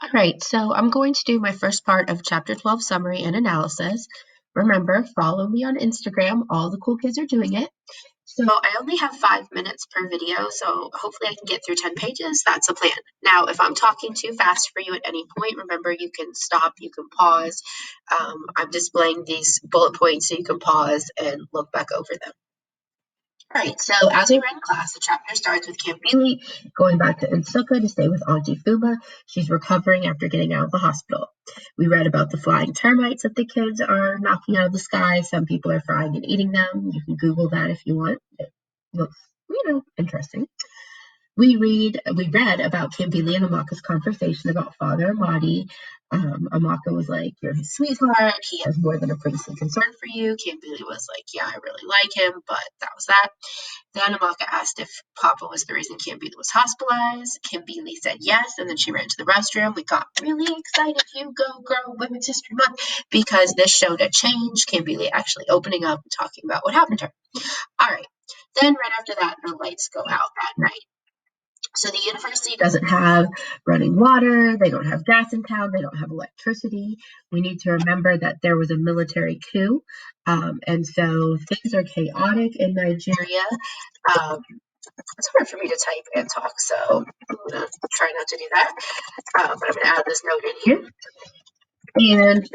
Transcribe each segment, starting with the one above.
All right, so I'm going to do my first part of Chapter 12 summary and analysis. Remember, follow me on Instagram. All the cool kids are doing it. So I only have 5 minutes per video, so hopefully I can get through 10 pages. That's the plan. Now, if I'm talking too fast for you at any point, remember you can stop, you can pause. I'm displaying these bullet points so you can pause and look back over them. All right, so as we read in class, the chapter starts with Kambili going back to Unsuka to stay with Auntie Fuma. She's recovering after getting out of the hospital. We read about the flying termites that the kids are knocking out of the sky. Some people are frying and eating them. You can Google that if you want. It looks, interesting. We read about Kambili and Amaka's conversation about Father Amadi. Amaka was like, "You're his sweetheart. He has more than a priestly concern for you." Kambili was like, "Yeah, I really like him," but that was that. Then Amaka asked if Papa was the reason Kambili was hospitalized. Kambili said yes, and then she ran to the restroom. We got really excited. You go, girl, Women's History Month, because this showed a change. Kambili actually opening up and talking about what happened to her. All right. Then right after that, the lights go out that night. So the university doesn't have running water, they don't have gas in town, they don't have electricity. We need to remember that there was a military coup, and so things are chaotic in Nigeria. It's hard for me to type and talk, so I'm going to try not to do that, but I'm going to add this note in here. And,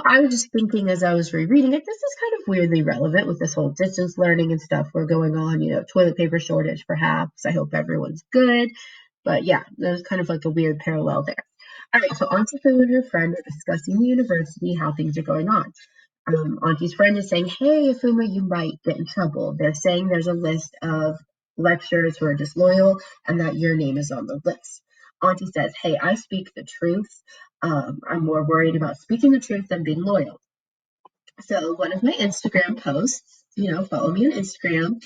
I was just thinking as I was rereading it, this is kind of weirdly relevant with this whole distance learning and stuff we're going on, toilet paper shortage perhaps. I hope everyone's good. But yeah, there's kind of like a weird parallel there. All right, so Auntie Fu and her friend are discussing the university, how things are going on. Auntie's friend is saying, "Hey, Afuma, you might get in trouble." They're saying there's a list of lecturers who are disloyal and that your name is on the list. Auntie says, "Hey, I speak the truth. I'm more worried about speaking the truth than being loyal." So one of my Instagram posts, follow me on Instagram.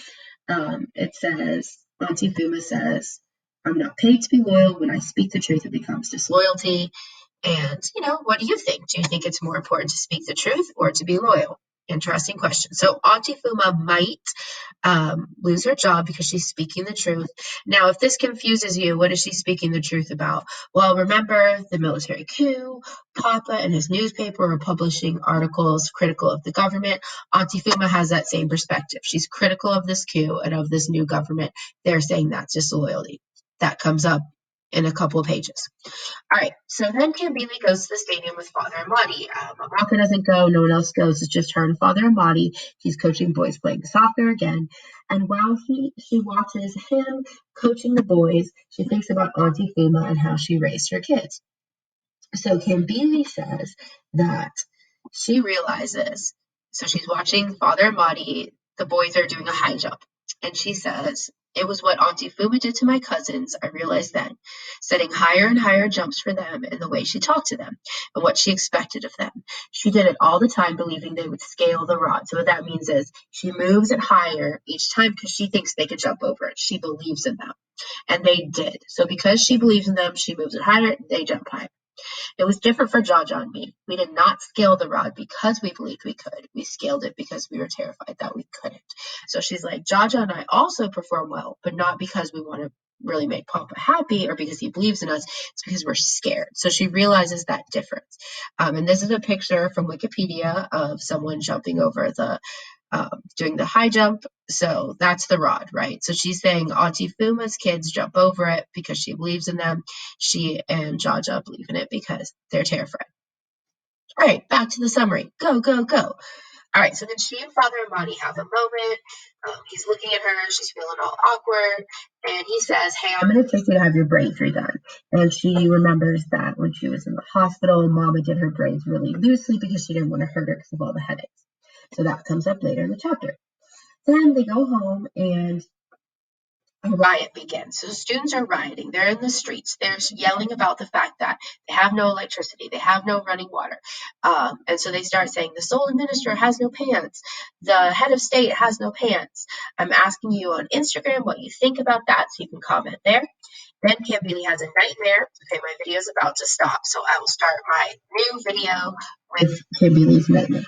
It says, Auntie Fuma says, "I'm not paid to be loyal. When I speak the truth, it becomes disloyalty." And, what do you think? Do you think it's more important to speak the truth or to be loyal? Interesting question. So Auntie Fuma might lose her job because she's speaking the truth. Now, if this confuses you, what is she speaking the truth about? Well, remember the military coup. Papa and his newspaper are publishing articles critical of the government. Auntie Fuma has that same perspective. She's critical of this coup and of this new government. They're saying that's disloyalty. That comes up in a couple of pages. All right, so then Kambili goes to the stadium with Father Amadi. Amaka doesn't go, no one else goes. It's just her and Father Amadi. He's coaching boys playing soccer again. And while she watches him coaching the boys, she thinks about Auntie Fuma and how she raised her kids. So Kambili says that she realizes, so she's watching Father Amadi, the boys are doing a high jump, and she says, "It was what Auntie Fuma did to my cousins, I realized then, setting higher and higher jumps for them in the way she talked to them and what she expected of them. She did it all the time, believing they would scale the rod." So what that means is she moves it higher each time because she thinks they could jump over it. She believes in them, and they did. So because she believes in them, she moves it higher, they jump higher. It was different for Jaja and me. We did not scale the rod because we believed we could. We scaled it because we were terrified that we couldn't. So she's like, Jaja and I also perform well, but not because we want to really make Papa happy or because he believes in us. It's because we're scared. So she realizes that difference. And this is a picture from Wikipedia of someone jumping over doing the high jump. So that's the rod, right? So she's saying Auntie Fuma's kids jump over it because she believes in them. She and Jaja believe in it because they're terrified. All right, back to the summary. Go, go, go. All right, so then she and Father Amadi have a moment. He's looking at her. She's feeling all awkward. And he says, "Hey, I'm going to take you to have your braids redone." And she remembers that when she was in the hospital, Mama did her braids really loosely because she didn't want to hurt her because of all the headaches. So that comes up later in the chapter. Then they go home and a riot begins. So students are rioting. They're in the streets. They're yelling about the fact that they have no electricity. They have no running water. And so they start saying, "The sole minister has no pants. The head of state has no pants." I'm asking you on Instagram what you think about that, so you can comment there. Then Kambili has a nightmare. Okay, my video is about to stop, so I will start my new video with Kambili's nightmare.